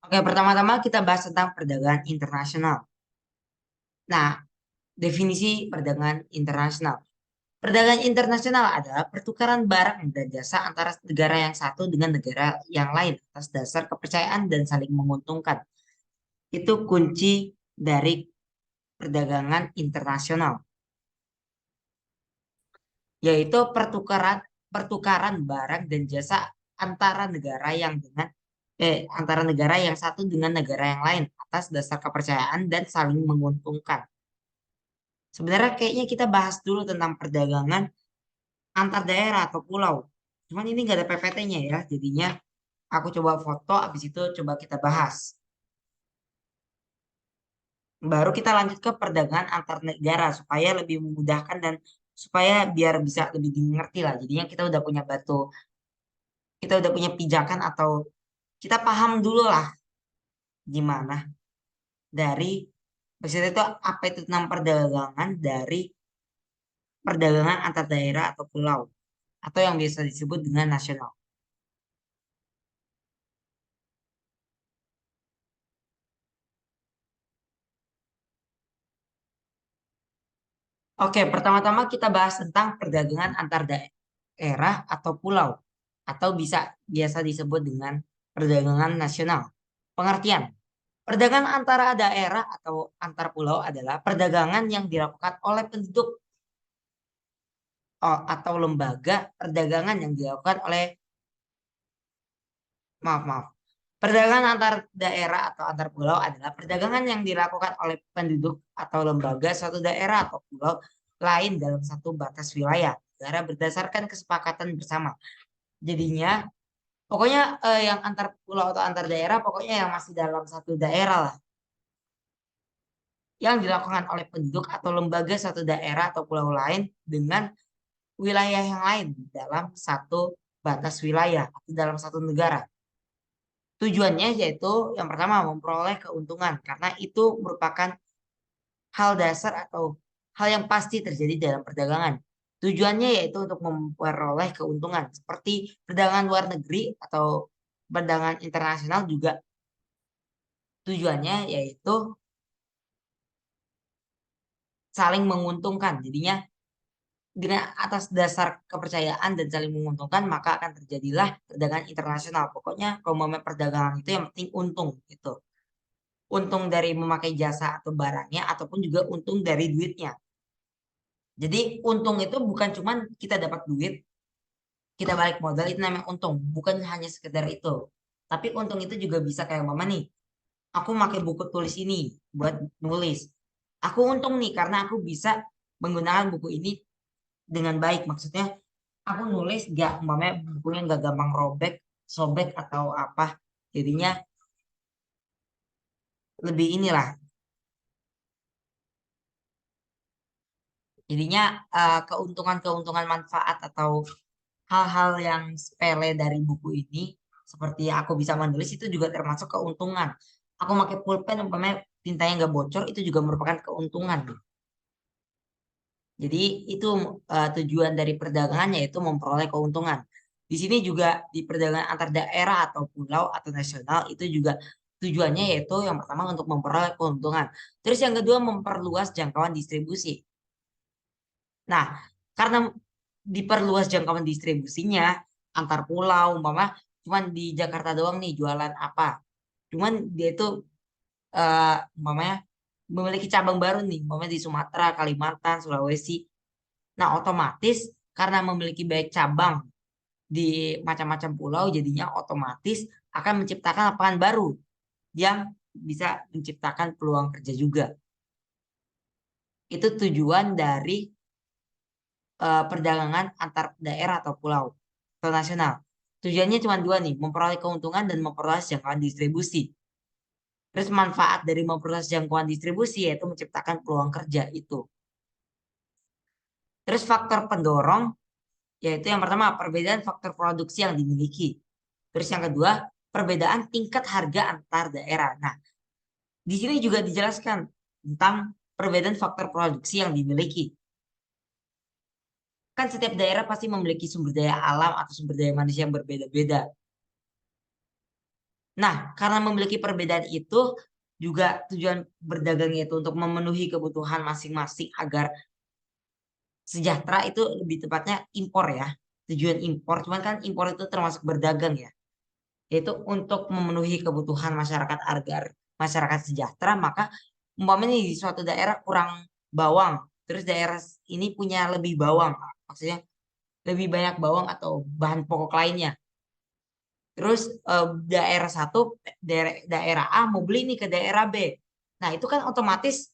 Oke, pertama-tama kita bahas tentang perdagangan internasional. Nah, definisi perdagangan internasional. Perdagangan internasional adalah pertukaran barang dan jasa antara negara yang satu dengan negara yang lain atas dasar kepercayaan dan saling menguntungkan. Itu kunci dari perdagangan internasional, yaitu pertukaran barang dan jasa antara negara yang dengan antara negara yang satu dengan negara yang lain atas dasar kepercayaan dan saling menguntungkan. Sebenarnya kayaknya kita bahas dulu tentang perdagangan antar daerah atau pulau. Cuman ini nggak ada PPT-nya ya, jadinya aku coba foto, habis itu coba kita bahas. Baru kita lanjut ke perdagangan antar negara supaya lebih memudahkan dan supaya biar bisa lebih dimengerti lah. Jadinya kita udah punya pijakan atau kita paham dulu lah gimana dari maksudnya itu apa itu tentang perdagangan dari perdagangan antar daerah atau pulau atau yang biasa disebut dengan nasional. Oke, pertama-tama kita bahas tentang perdagangan antar daerah atau pulau, atau bisa biasa disebut dengan perdagangan nasional. Pengertian, perdagangan antara daerah atau antar pulau adalah perdagangan yang dilakukan oleh penduduk atau lembaga perdagangan yang dilakukan oleh, maaf, maaf. Perdagangan antar daerah atau antar pulau adalah perdagangan yang dilakukan oleh penduduk atau lembaga suatu daerah atau pulau lain dalam satu batas wilayah negara berdasarkan kesepakatan bersama. Jadinya, pokoknya yang antar pulau atau antar daerah, pokoknya yang masih dalam satu daerah lah, yang dilakukan oleh penduduk atau lembaga satu daerah atau pulau lain dengan wilayah yang lain dalam satu batas wilayah atau dalam satu negara. Tujuannya yaitu yang pertama memperoleh keuntungan karena itu merupakan hal dasar atau hal yang pasti terjadi dalam perdagangan. Tujuannya yaitu untuk memperoleh keuntungan seperti perdagangan luar negeri atau perdagangan internasional juga tujuannya yaitu saling menguntungkan. Jadinya dengan atas dasar kepercayaan dan saling menguntungkan maka akan terjadilah perdagangan internasional. Pokoknya kalau mau perdagangan itu yang penting untung gitu. Untung dari memakai jasa atau barangnya ataupun juga untung dari duitnya. Jadi untung itu bukan cuman kita dapat duit, kita balik modal itu namanya untung. Bukan hanya sekedar itu. Tapi untung itu juga bisa kayak mama nih. Aku pakai buku tulis ini buat nulis. Aku untung nih karena aku bisa menggunakan buku ini dengan baik. Maksudnya aku nulis gak umpamanya bukunya nggak gampang robek, sobek atau apa. Jadinya lebih inilah. Jadinya keuntungan-keuntungan manfaat atau hal-hal yang sepele dari buku ini seperti aku bisa menulis itu juga termasuk keuntungan. Aku pakai pulpen umpamanya tintanya nggak bocor itu juga merupakan keuntungan. Jadi itu tujuan dari perdagangan yaitu memperoleh keuntungan. Di sini juga di perdagangan antar daerah atau pulau atau nasional itu juga tujuannya yaitu yang pertama untuk memperoleh keuntungan. Terus yang kedua memperluas jangkauan distribusi. Nah, karena diperluas jangkauan distribusinya antar pulau, umpama cuman di Jakarta doang nih jualan apa. Cuman dia itu umpamanya memiliki cabang baru nih, umpamanya di Sumatera, Kalimantan, Sulawesi. Nah, otomatis karena memiliki banyak cabang di macam-macam pulau, jadinya otomatis akan menciptakan lapangan baru yang bisa menciptakan peluang kerja juga. Itu tujuan dari perdagangan antar daerah atau pulau atau nasional. Tujuannya cuma dua nih, memperoleh keuntungan dan memperluas jangkauan distribusi. Terus manfaat dari memperluas jangkauan distribusi yaitu menciptakan peluang kerja itu. Terus faktor pendorong yaitu yang pertama perbedaan faktor produksi yang dimiliki. Terus yang kedua perbedaan tingkat harga antar daerah. Nah, di sini juga dijelaskan tentang perbedaan faktor produksi yang dimiliki. Kan setiap daerah pasti memiliki sumber daya alam atau sumber daya manusia yang berbeda-beda. Nah, karena memiliki perbedaan itu juga tujuan berdagangnya itu untuk memenuhi kebutuhan masing-masing agar sejahtera, itu lebih tepatnya impor ya. Tujuan impor, cuman kan impor itu termasuk berdagang ya. Yaitu untuk memenuhi kebutuhan masyarakat agar masyarakat sejahtera, maka umpamanya di suatu daerah kurang bawang, terus daerah ini punya lebih bawang, maksudnya lebih banyak bawang atau bahan pokok lainnya. Terus daerah satu, daerah A mau beli nih ke daerah B. Nah, itu kan otomatis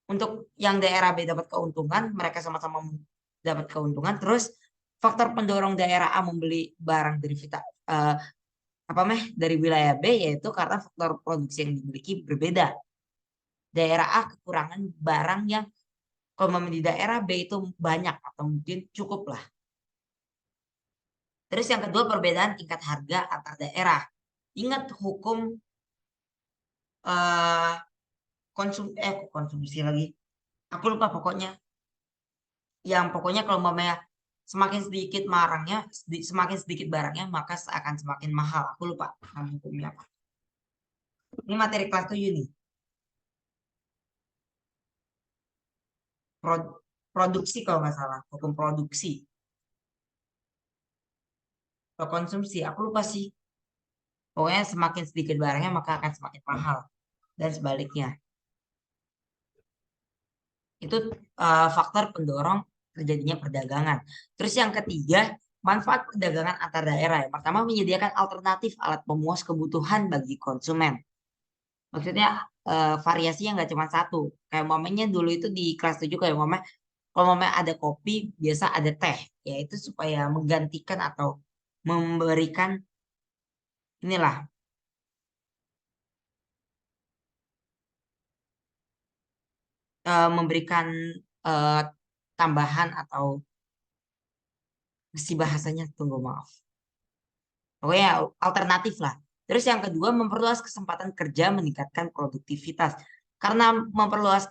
untuk yang daerah B dapat keuntungan, mereka sama-sama dapat keuntungan. Terus faktor pendorong daerah A membeli barang dari dari wilayah B, yaitu karena faktor produksi yang dimiliki berbeda. Daerah A kekurangan barang yang kalau di daerah B itu banyak atau mungkin cukup lah. Terus yang kedua, perbedaan tingkat harga antar daerah. Ingat hukum eh konsumsi lagi. Aku lupa pokoknya. Yang pokoknya kalau mamanya semakin sedikit barangnya, semakin sedikit barangnya, maka akan semakin mahal. Aku lupa nama hukumnya apa. Ini materi kelas 7 nih. Produksi kalau nggak salah, hukum produksi. Kalau konsumsi, aku lupa sih. Pokoknya semakin sedikit barangnya, maka akan semakin mahal. Dan sebaliknya. Itu faktor pendorong terjadinya perdagangan. Terus yang ketiga, manfaat perdagangan antar daerah. Yang pertama, menyediakan alternatif alat pemuas kebutuhan bagi konsumen. Maksudnya variasinya nggak cuma satu. Kayak momennya dulu itu di kelas 7, kayak momen kalau momen ada kopi, biasa ada teh. Yaitu supaya menggantikan atau memberikan inilah, memberikan eh, tambahan atau si bahasanya, tunggu maaf. Pokoknya alternatif lah. Terus yang kedua, memperluas kesempatan kerja, meningkatkan produktivitas. Karena memperluas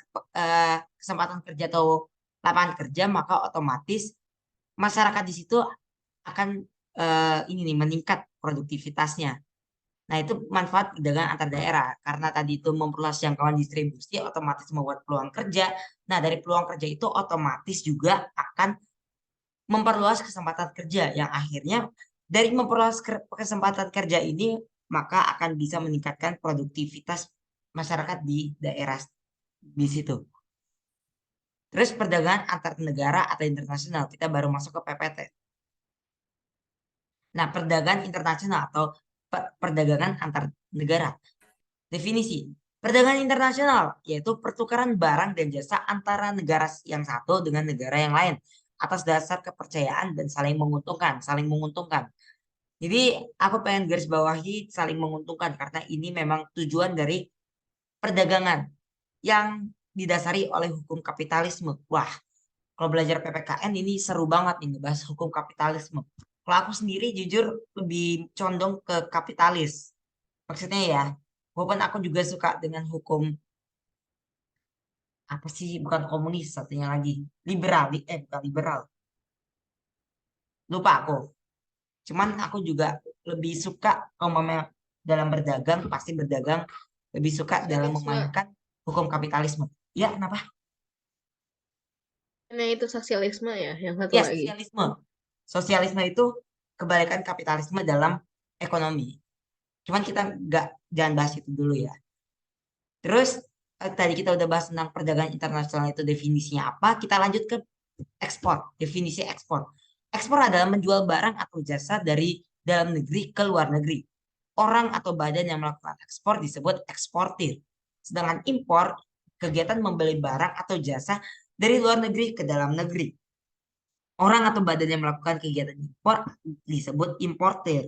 kesempatan kerja atau lapangan kerja, maka otomatis masyarakat di situ akan ini nih, meningkat produktivitasnya. Nah, itu manfaat perdagangan antar daerah. Karena tadi itu memperluas jangkauan distribusi, otomatis membuat peluang kerja. Nah, dari peluang kerja itu otomatis juga akan memperluas kesempatan kerja, yang akhirnya dari memperluas kesempatan kerja ini maka akan bisa meningkatkan produktivitas masyarakat di daerah di situ. Terus perdagangan antar negara atau internasional, kita baru masuk ke PPT. Nah, perdagangan internasional atau perdagangan antar negara. Definisi. Perdagangan internasional yaitu pertukaran barang dan jasa antara negara yang satu dengan negara yang lain atas dasar kepercayaan dan saling menguntungkan, saling menguntungkan. Jadi aku pengen garis bawahi saling menguntungkan karena ini memang tujuan dari perdagangan yang didasari oleh hukum kapitalisme. Wah, kalau belajar PPKN ini seru banget nih ngebahas hukum kapitalisme. Kalau aku sendiri jujur lebih condong ke kapitalis. Maksudnya ya, walaupun aku juga suka dengan hukum apa sih, bukan komunis, satunya lagi liberal, bukan liberal. Lupa aku. Cuman aku juga lebih suka kalau memang dalam berdagang, pasti berdagang lebih suka dalam Sosialisme. memainkan hukum kapitalisme. Ya, kenapa? Nah, itu sosialisme ya, yang satu Ya, lagi. sosialisme. Sosialisme itu kebalikan kapitalisme dalam ekonomi. Cuman kita nggak jangan bahas itu dulu ya. Terus tadi kita udah bahas tentang perdagangan internasional itu definisinya apa. Kita lanjut ke ekspor. Definisi ekspor. Ekspor adalah menjual barang atau jasa dari dalam negeri ke luar negeri. Orang atau badan yang melakukan ekspor disebut eksportir. Sedangkan impor, kegiatan membeli barang atau jasa dari luar negeri ke dalam negeri. Orang atau badan yang melakukan kegiatan impor disebut importir.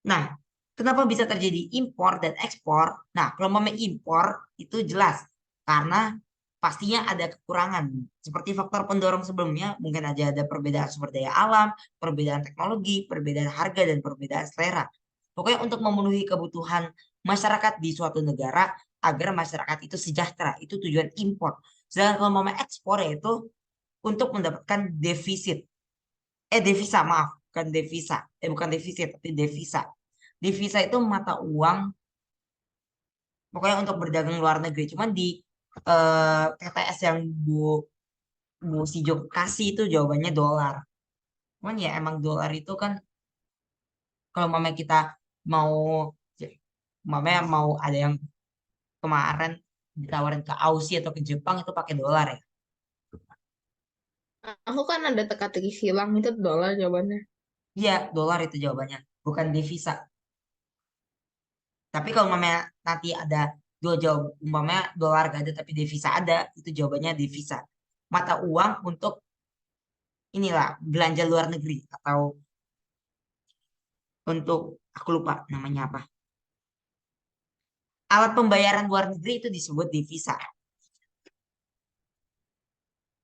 Nah, kenapa bisa terjadi impor dan ekspor? Nah, kalau mau impor itu jelas karena pastinya ada kekurangan. Seperti faktor pendorong sebelumnya, mungkin aja ada perbedaan sumber daya alam, perbedaan teknologi, perbedaan harga, dan perbedaan selera. Pokoknya untuk memenuhi kebutuhan masyarakat di suatu negara agar masyarakat itu sejahtera, itu tujuan impor. Sedangkan kalau mau ekspor yaitu untuk mendapatkan defisit. Devisa, maaf, bukan devisa. Bukan defisit, tapi devisa. Devisa itu mata uang pokoknya untuk berdagang luar negeri. Cuman di TTS yang Bu Sijo kasih itu jawabannya dolar. Cuman ya emang dolar itu kan kalau mama kita mau mamanya mau ada yang kemarin ditawarin ke Aussie atau ke Jepang itu pakai dolar ya. Aku kan ada teka-teki silang itu dolar jawabannya. Iya, dolar itu jawabannya, bukan devisa. Tapi kalau mamanya nanti ada dua jawab, umpamanya dolar gak ada tapi devisa ada, itu jawabannya devisa. Mata uang untuk inilah belanja luar negeri atau untuk aku lupa namanya apa. Alat pembayaran luar negeri itu disebut devisa.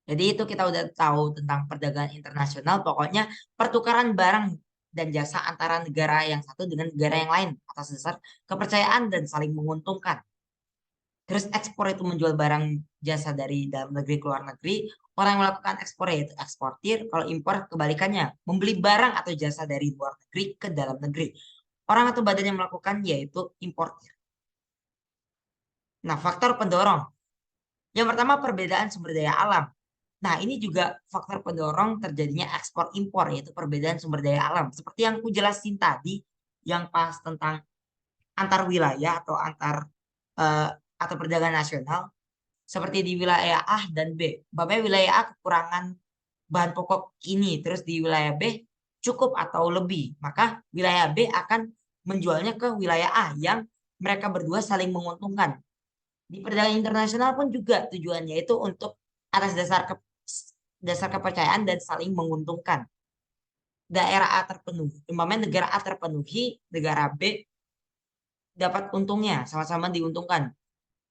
Jadi itu kita udah tahu tentang perdagangan internasional. Pokoknya pertukaran barang dan jasa antara negara yang satu dengan negara yang lain atas dasar kepercayaan dan saling menguntungkan. Terus ekspor itu menjual barang jasa dari dalam negeri ke luar negeri. Orang yang melakukan ekspor yaitu eksportir. Kalau impor kebalikannya, membeli barang atau jasa dari luar negeri ke dalam negeri. Orang atau badan yang melakukan yaitu importir. Nah, faktor pendorong. Yang pertama perbedaan sumber daya alam. Nah, ini juga faktor pendorong terjadinya ekspor impor yaitu perbedaan sumber daya alam. Seperti yang aku jelasin tadi yang pas tentang antar wilayah atau antar eh, atau perdagangan nasional seperti di wilayah A dan B. Umpamanya wilayah A kekurangan bahan pokok ini, terus di wilayah B cukup atau lebih. Maka wilayah B akan menjualnya ke wilayah A yang mereka berdua saling menguntungkan. Di perdagangan internasional pun juga tujuannya itu untuk atas dasar kepercayaan dan saling menguntungkan. Daerah A terpenuhi, umpamanya negara A terpenuhi, negara B dapat untungnya, sama-sama diuntungkan.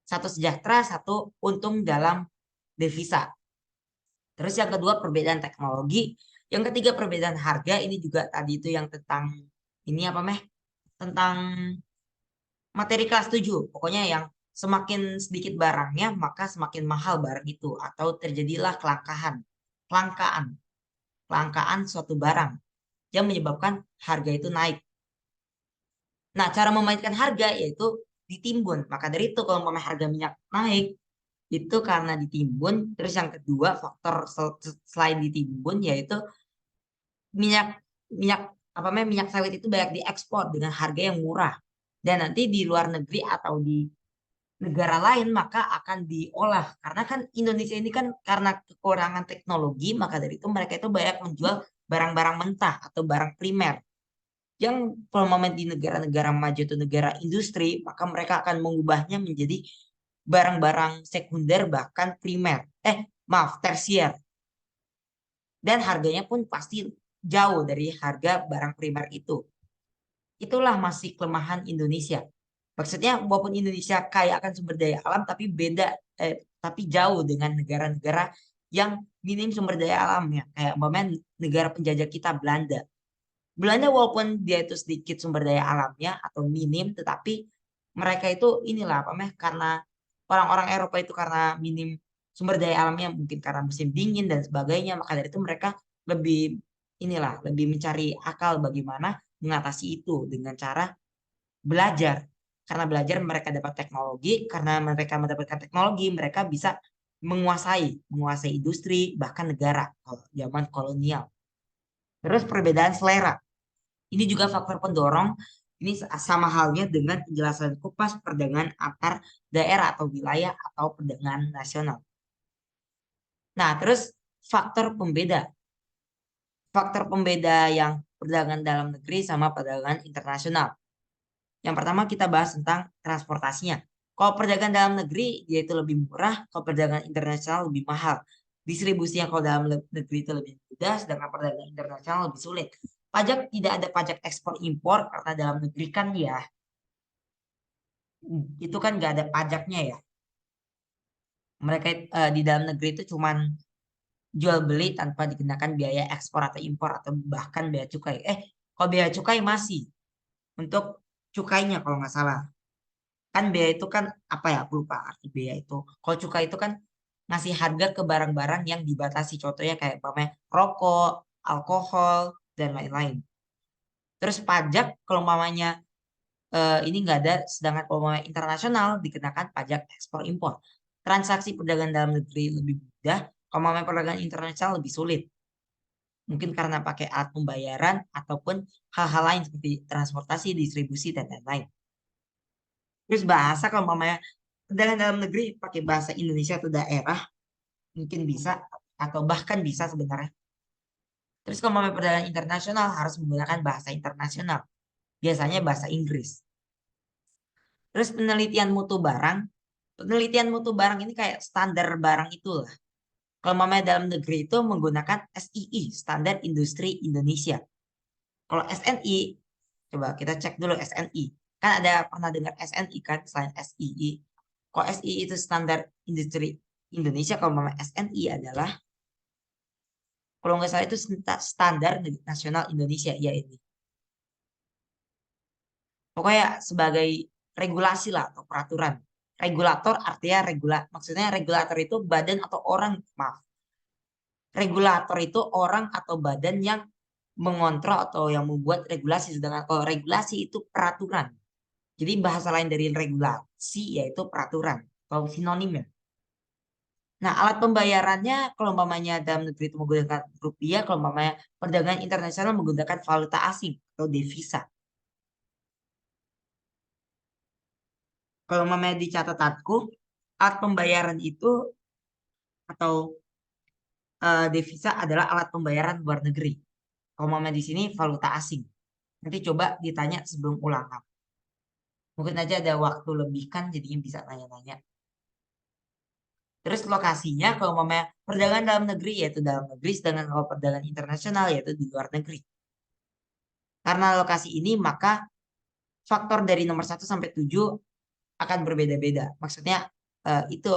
Satu sejahtera, satu untung dalam devisa. Terus yang kedua perbedaan teknologi, yang ketiga perbedaan harga. Ini juga tadi itu yang tentang ini apa meh? Tentang materi kelas 7. Pokoknya yang semakin sedikit barangnya, maka semakin mahal barang itu atau terjadilah kelangkaan. Kelangkaan, kelangkaan suatu barang yang menyebabkan harga itu naik. Nah, cara memainkan harga yaitu ditimbun. Maka dari itu kalau harga minyak naik itu karena ditimbun. Terus yang kedua faktor selain ditimbun yaitu minyak minyak apa namanya minyak sawit itu banyak diekspor dengan harga yang murah. Dan nanti di luar negeri atau di negara lain maka akan diolah. Karena kan Indonesia ini kan karena kekurangan teknologi, maka dari itu mereka itu banyak menjual barang-barang mentah atau barang primer. Yang kalau momen di negara-negara maju atau negara industri, maka mereka akan mengubahnya menjadi barang-barang sekunder bahkan primer. Maaf, tersier. Dan harganya pun pasti jauh dari harga barang primer itu. Itulah masih kelemahan Indonesia. Maksudnya walaupun Indonesia kaya akan sumber daya alam tapi tapi jauh dengan negara-negara yang minim sumber daya alamnya. Kayak umpamanya negara penjajah kita Belanda. Belanda walaupun dia itu sedikit sumber daya alamnya atau minim tetapi mereka itu inilah apa namanya karena orang-orang Eropa itu karena minim sumber daya alamnya mungkin karena musim dingin dan sebagainya maka dari itu mereka lebih lebih mencari akal bagaimana mengatasi itu dengan cara belajar. Karena belajar mereka dapat teknologi, karena mereka mendapatkan teknologi, mereka bisa menguasai industri, bahkan negara kalau zaman kolonial. Terus perbedaan selera. Ini juga faktor pendorong. Ini sama halnya dengan penjelasan kupas perdagangan antar daerah atau wilayah atau perdagangan nasional. Nah, terus faktor pembeda. Faktor pembeda yang perdagangan dalam negeri sama perdagangan internasional. Yang pertama kita bahas tentang transportasinya. Kalau perdagangan dalam negeri dia itu lebih murah, kalau perdagangan internasional lebih mahal. Distribusinya kalau dalam negeri itu lebih mudah, sedangkan perdagangan internasional lebih sulit. Pajak tidak ada pajak ekspor impor karena dalam negeri kan ya itu kan nggak ada pajaknya ya. Mereka di dalam negeri itu cuman jual beli tanpa dikenakan biaya ekspor atau impor atau bahkan biaya cukai. Kalau biaya cukai masih untuk cukainya kalau nggak salah. Kan biaya itu kan apa ya? Aku lupa arti biaya itu. Kalau cukai itu kan ngasih harga ke barang-barang yang dibatasi. Contohnya kayak umpamanya rokok, alkohol, dan lain-lain. Terus pajak kalau mamanya ini nggak ada, sedangkan kalau internasional dikenakan pajak ekspor impor. Transaksi perdagangan dalam negeri lebih mudah, kalau perdagangan internasional lebih sulit. Mungkin karena pakai alat pembayaran ataupun hal-hal lain seperti transportasi, distribusi, dan lain-lain. Terus bahasa kalau perdagangan dalam negeri pakai bahasa Indonesia atau daerah, mungkin bisa, atau bahkan bisa sebenarnya. Terus kalau perdagangan internasional harus menggunakan bahasa internasional, biasanya bahasa Inggris. Terus penelitian mutu barang ini kayak standar barang itulah. Kalau dalam negeri itu menggunakan SII, Standar Industri Indonesia. Kalau SNI, coba kita cek dulu SNI. Kan ada pernah dengar SNI kan selain SII. Kalau SII itu Standar Industri Indonesia, kalau SNI adalah, kalau nggak salah itu Standar Nasional Indonesia, ya ini. Pokoknya sebagai regulasi lah atau peraturan. Regulator artinya maksudnya regulator itu badan atau orang, maaf. Regulator itu orang atau badan yang mengontrol atau yang membuat regulasi. Sedangkan kalau regulasi itu peraturan. Jadi bahasa lain dari regulasi yaitu peraturan atau sinonimnya. Nah, alat pembayarannya kalau dalam negeri itu menggunakan rupiah, kalau perdagangan internasional menggunakan valuta asing atau devisa. Kalau di catatanku, alat pembayaran itu atau devisa adalah alat pembayaran luar negeri. Kalau di sini valuta asing. Nanti coba ditanya sebelum ulangan. Mungkin aja ada waktu lebih kan, jadinya bisa nanya-nanya. Terus lokasinya kalau perdagangan dalam negeri yaitu dalam negeri, sedangkan kalau perdagangan internasional yaitu di luar negeri. Karena lokasi ini maka faktor dari nomor 1 sampai 7 akan berbeda-beda. Maksudnya itu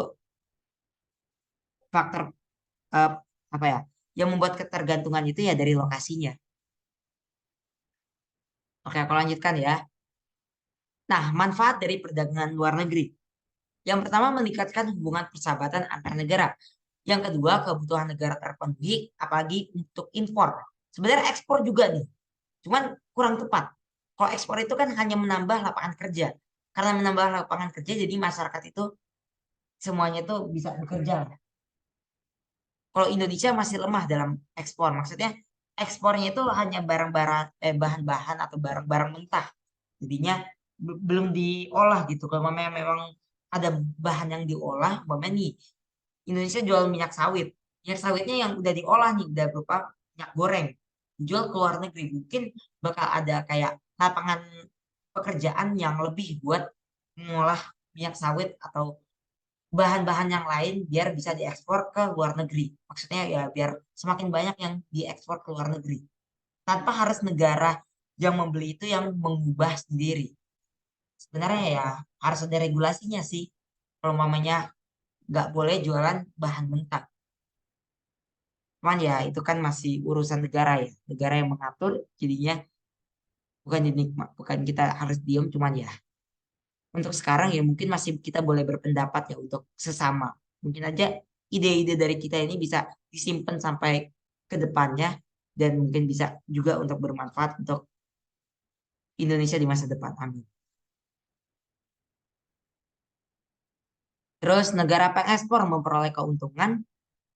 faktor eh, apa ya? Yang membuat ketergantungan itu ya dari lokasinya. Oke, aku lanjutkan ya. Nah, manfaat dari perdagangan luar negeri. Yang pertama, meningkatkan hubungan persahabatan antar negara. Yang kedua, kebutuhan negara terpenuhi, apalagi untuk impor. Sebenarnya ekspor juga nih, cuman kurang tepat. Kalau ekspor itu kan hanya menambah lapangan kerja. Karena menambah lapangan kerja, jadi masyarakat itu semuanya itu bisa bekerja. Kalau Indonesia masih lemah dalam ekspor, maksudnya ekspornya itu hanya barang-barang, bahan-bahan atau barang-barang mentah. Jadinya belum diolah gitu. Kalau memang ada bahan yang diolah, nih Indonesia jual minyak sawit. Minyak sawitnya yang udah diolah nih, udah berupa minyak goreng. Dijual ke luar negeri. Mungkin bakal ada kayak lapangan pekerjaan yang lebih buat mengolah minyak sawit atau bahan-bahan yang lain biar bisa diekspor ke luar negeri. Maksudnya ya biar semakin banyak yang diekspor ke luar negeri. Tanpa harus negara yang membeli itu yang mengubah sendiri. Sebenarnya ya harus ada regulasinya sih. Kalau nggak boleh jualan bahan mentah. Cuman ya itu kan masih urusan negara ya. Negara yang mengatur jadinya bukan bukan kita harus diem, cuman ya untuk sekarang ya mungkin masih kita boleh berpendapat ya untuk sesama. Mungkin aja ide-ide dari kita ini bisa disimpan sampai ke depannya dan mungkin bisa juga untuk bermanfaat untuk Indonesia di masa depan. Amin. Terus negara pengekspor memperoleh keuntungan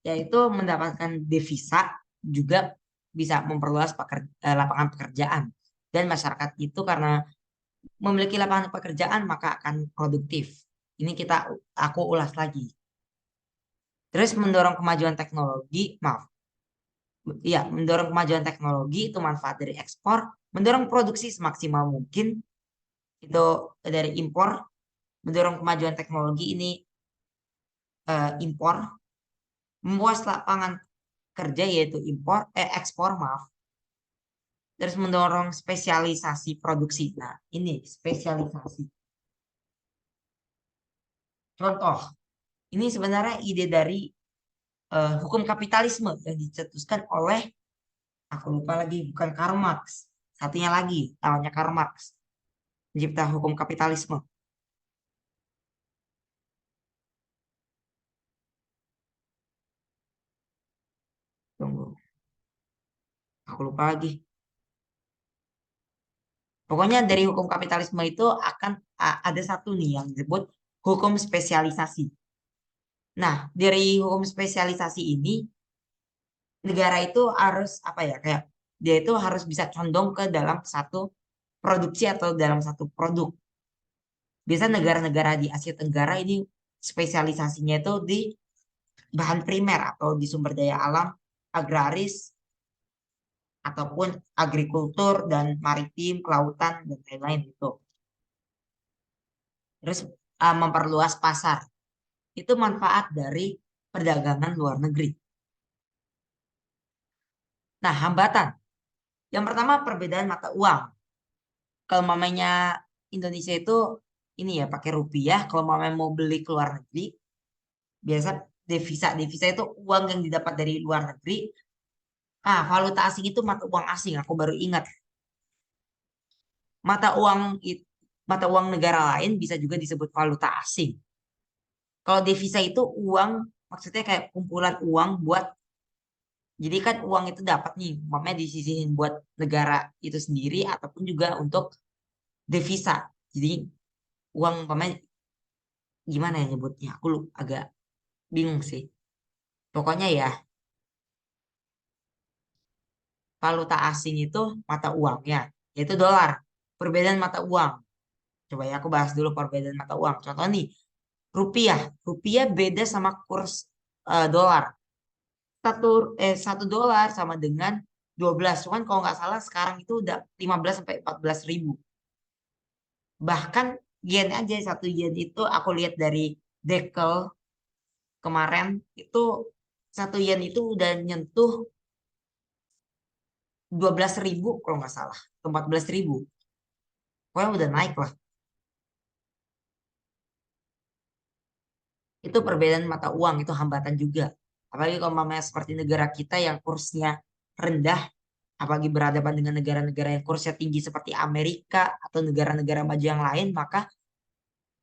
yaitu mendapatkan devisa, juga bisa memperluas lapangan pekerjaan. Dan masyarakat itu karena memiliki lapangan pekerjaan maka akan produktif. Ini aku ulas lagi. Terus mendorong kemajuan teknologi, maaf, ya mendorong kemajuan teknologi itu manfaat dari ekspor, mendorong produksi semaksimal mungkin itu dari impor, mendorong kemajuan teknologi ini impor, membuat lapangan kerja yaitu ekspor, maaf. Terus mendorong spesialisasi produksi. Nah, ini spesialisasi. Contoh, ini sebenarnya ide dari hukum kapitalisme yang dicetuskan oleh, aku lupa lagi, bukan Karl Marx. Satunya lagi, namanya Karl Marx. Pencipta hukum kapitalisme. Tunggu, aku lupa lagi. Pokoknya dari hukum kapitalisme itu akan ada satu nih yang disebut hukum spesialisasi. Nah, dari hukum spesialisasi ini negara itu harus apa ya kayak dia itu harus bisa condong ke dalam satu produksi atau dalam satu produk. Biasa negara-negara di Asia Tenggara ini spesialisasinya itu di bahan primer atau di sumber daya alam, agraris, ataupun agrikultur dan maritim, kelautan, dan lain-lain itu. Terus memperluas pasar. Itu manfaat dari perdagangan luar negeri. Nah, hambatan. Yang pertama perbedaan mata uang. Kalau mamanya Indonesia itu ini ya pakai rupiah. Kalau mamanya mau beli ke luar negeri, biasa devisa. Devisa itu uang yang didapat dari luar negeri. Valuta asing itu mata uang asing. Aku baru ingat. Mata uang mata uang negara lain bisa juga disebut valuta asing. Kalau devisa itu uang, maksudnya kayak kumpulan uang buat, jadi kan uang itu dapat nih, umpamanya disisihin buat negara itu sendiri ataupun juga untuk devisa. Jadi uang umpamanya gimana ya nyebutnya? Aku agak bingung sih. Pokoknya ya, valuta asing itu mata uangnya, yaitu dolar. Perbedaan mata uang. Coba ya aku bahas dulu perbedaan mata uang. Contoh nih, rupiah. Rupiah beda sama kurs dolar. Satu dolar sama dengan 12. Cuman kalau nggak salah sekarang itu udah 15 sampai 14 ribu. Bahkan yen aja satu yen itu aku lihat dari Dekel kemarin itu satu yen itu udah nyentuh 12 ribu kalau nggak salah. 14 ribu. Pokoknya udah naik lah. Itu perbedaan mata uang, itu hambatan juga. Apalagi kalau mamanya seperti negara kita yang kursnya rendah, apalagi berhadapan dengan negara-negara yang kursnya tinggi seperti Amerika atau negara-negara maju yang lain, maka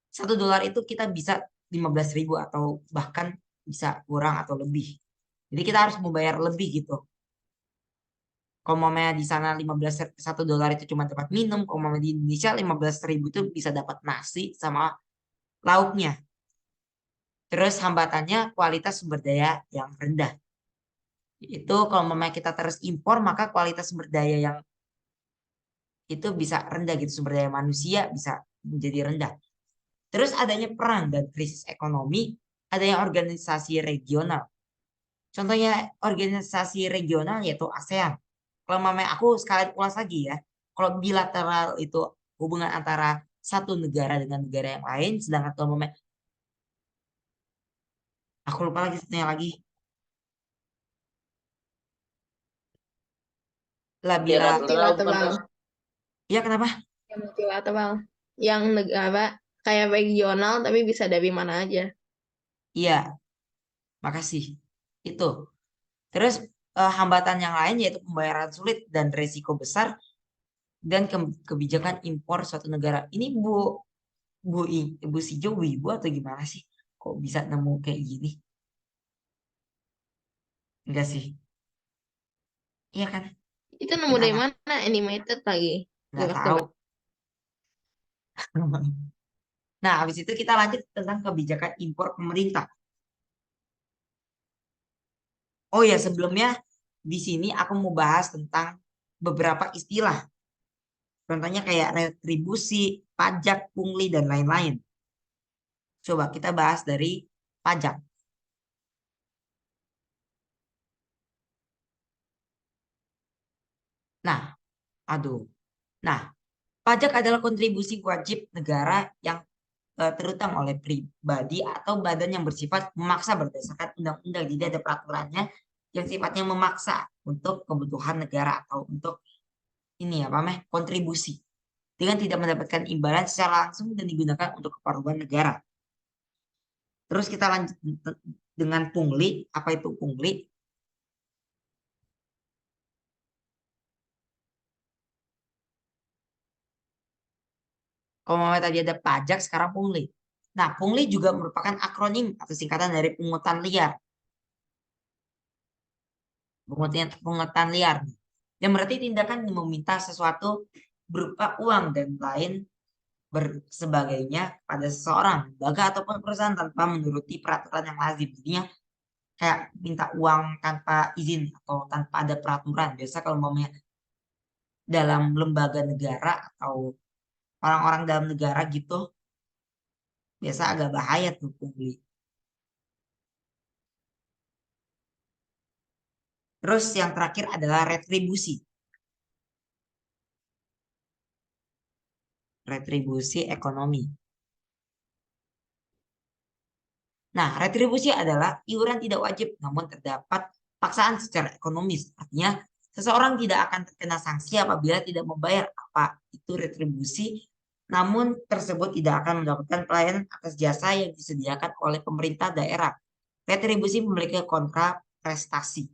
satu dolar itu kita bisa 15 ribu atau bahkan bisa kurang atau lebih. Jadi kita harus membayar lebih gitu. Kalau mamanya di sana 15 satu dolar itu cuma dapat minum, kalau mamanya di Indonesia 15 ribu itu bisa dapat nasi sama lauknya. Terus hambatannya kualitas sumber daya yang rendah. Itu kalau mamanya kita terus impor, maka kualitas sumber daya yang itu bisa rendah gitu. Sumber daya manusia bisa menjadi rendah. Terus adanya perang dan krisis ekonomi, adanya organisasi regional. Contohnya organisasi regional yaitu ASEAN. Kalau mamanya aku sekalian ulas lagi ya. Kalau bilateral itu hubungan antara satu negara dengan negara yang lain, sedangkan kalau mamanya aku lupa lagi satunya lagi. Lah bilateral bukan Multilateral. ya kenapa? Yang multilateral. Yang negara kayak regional tapi bisa dari mana aja. Iya, makasih. Itu. Terus hambatan yang lain yaitu pembayaran sulit dan resiko besar dan kebijakan impor suatu negara. Ini Bu Sijo Wibu atau gimana sih? Kok bisa nemu kayak gini? Enggak sih. Iya kan? Itu nemu Enggak dari lah. mana? Animated lagi. Enggak Gerak tahu. tebak. Nah, habis itu kita lanjut tentang kebijakan impor pemerintah. Oh ya, sebelumnya di sini aku mau bahas tentang beberapa istilah. Contohnya kayak retribusi, pajak, pungli, dan lain-lain. Coba kita bahas dari pajak. Nah, aduh. Nah, pajak adalah kontribusi wajib negara yang terutang oleh pribadi atau badan yang bersifat memaksa berdasarkan undang-undang. Jadi ada peraturannya yang sifatnya memaksa untuk kebutuhan negara atau untuk ini apa namanya kontribusi dengan tidak mendapatkan imbalan secara langsung dan digunakan untuk keperluan negara. Terus kita lanjut dengan pungli. Apa itu pungli? Kalau mau tadi ada pajak, sekarang pungli. Nah, pungli juga merupakan akronim atau singkatan dari pungutan liar. Pungutan liar. Yang berarti tindakan yang meminta sesuatu berupa uang dan lain sebagainya pada seseorang, lembaga ataupun perusahaan tanpa menuruti peraturan yang lazim. Jadinya kayak minta uang tanpa izin atau tanpa ada peraturan. Biasa kalau mau dalam lembaga negara atau orang-orang dalam negara gitu, biasa agak bahaya tuh pungli. Terus yang terakhir adalah retribusi. Retribusi ekonomi. Nah, retribusi adalah iuran tidak wajib namun terdapat paksaan secara ekonomis. Artinya, seseorang tidak akan terkena sanksi apabila tidak membayar apa itu retribusi, namun tersebut tidak akan mendapatkan pelayanan atas jasa yang disediakan oleh pemerintah daerah. Retribusi memiliki kontra prestasi.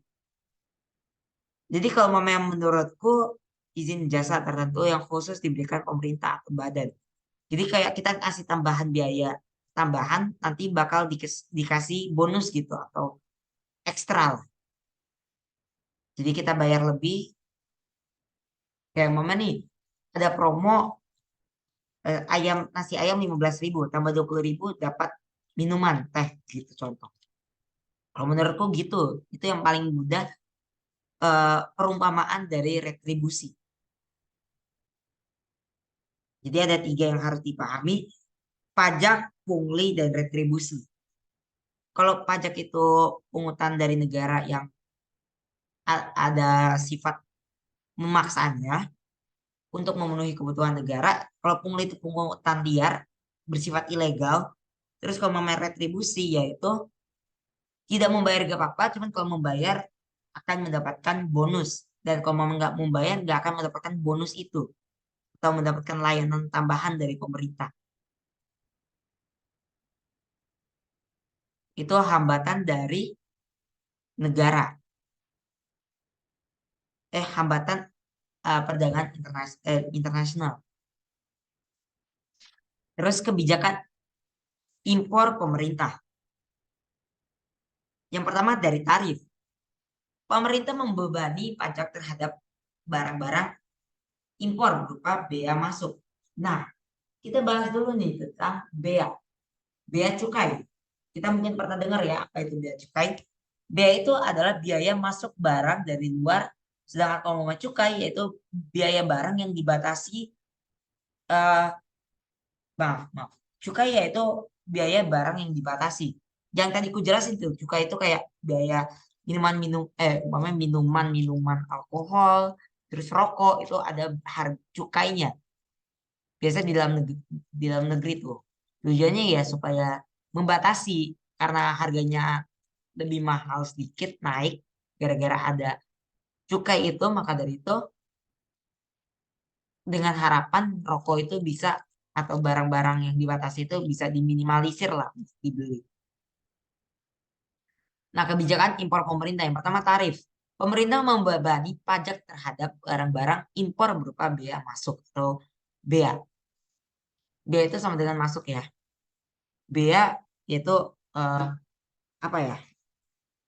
Jadi kalau memang menurutku izin jasa tertentu yang khusus diberikan pemerintah atau badan. Jadi kayak kita kasih tambahan biaya tambahan nanti bakal dikasih bonus gitu atau ekstra lah. Jadi kita bayar lebih kayak mama nih ada promo ayam nasi ayam 15.000 tambah 20.000 dapat minuman teh gitu contoh. Kalau menurutku gitu itu yang paling mudah perumpamaan dari retribusi. Jadi ada tiga yang harus dipahami: pajak, pungli, dan retribusi. Kalau pajak itu pungutan dari negara yang ada sifat memaksanya untuk memenuhi kebutuhan negara. Kalau pungli itu pungutan liar bersifat ilegal. Terus kalau membayar retribusi yaitu tidak membayar gak apa-apa, cuman kalau membayar akan mendapatkan bonus. Dan kalau memang nggak membayar nggak akan mendapatkan bonus itu atau mendapatkan layanan tambahan dari pemerintah. Itu hambatan dari negara. Hambatan perdagangan internasional. Terus kebijakan impor pemerintah. Yang pertama dari tarif. Pemerintah membebani pajak terhadap barang-barang impor berupa bea masuk. Nah, kita bahas dulu nih tentang bea. Bea cukai. Kita mungkin pernah dengar ya apa itu bea cukai. Bea itu adalah biaya masuk barang dari luar. Sedangkan kalau mau cukai yaitu biaya barang yang dibatasi eh maaf. Cukai yaitu biaya barang yang dibatasi. Yang tadi ku jelasin tuh, cukai itu kayak biaya minuman alkohol, terus rokok itu ada harga cukainya. Biasa di dalam negeri tuh. Tujuannya ya supaya membatasi karena harganya lebih mahal sedikit naik gara-gara ada cukai itu, maka dari itu dengan harapan rokok itu bisa atau barang-barang yang dibatasi itu bisa diminimalisir lah dibeli. Nah, kebijakan impor pemerintah yang pertama tarif. Pemerintah membebani pajak terhadap barang-barang impor berupa bea masuk atau bea. Bea itu sama dengan masuk ya. Bea yaitu eh, apa ya?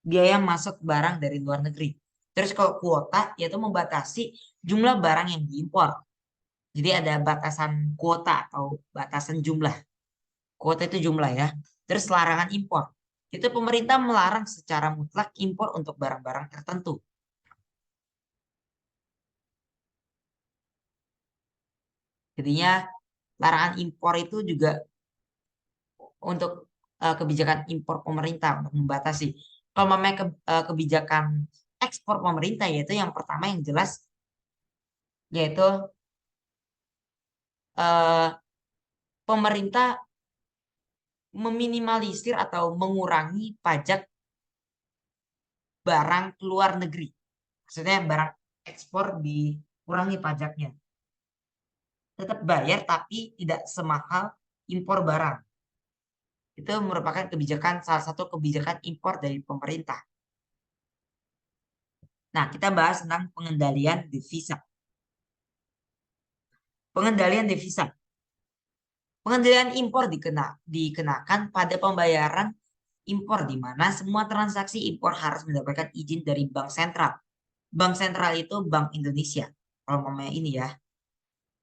Biaya masuk barang dari luar negeri. Terus kalau kuota yaitu membatasi jumlah barang yang diimpor. Jadi ada batasan kuota atau batasan jumlah. Kuota itu jumlah ya. Terus larangan impor. Itu pemerintah melarang secara mutlak impor untuk barang-barang tertentu. Jadinya larangan impor itu juga untuk kebijakan impor pemerintah untuk membatasi. Kalau memang kebijakan ekspor pemerintah yaitu yang pertama yang jelas yaitu eh, pemerintah meminimalisir atau mengurangi pajak barang ke luar negeri. Maksudnya barang ekspor dikurangi pajaknya. Tetap bayar tapi tidak semahal impor barang. Itu merupakan kebijakan salah satu kebijakan impor dari pemerintah. Nah, kita bahas tentang pengendalian devisa. Pengendalian devisa. Pengendalian impor dikenakan pada pembayaran impor di mana semua transaksi impor harus mendapatkan izin dari bank sentral. Bank sentral itu Bank Indonesia. Kalau namanya ini ya.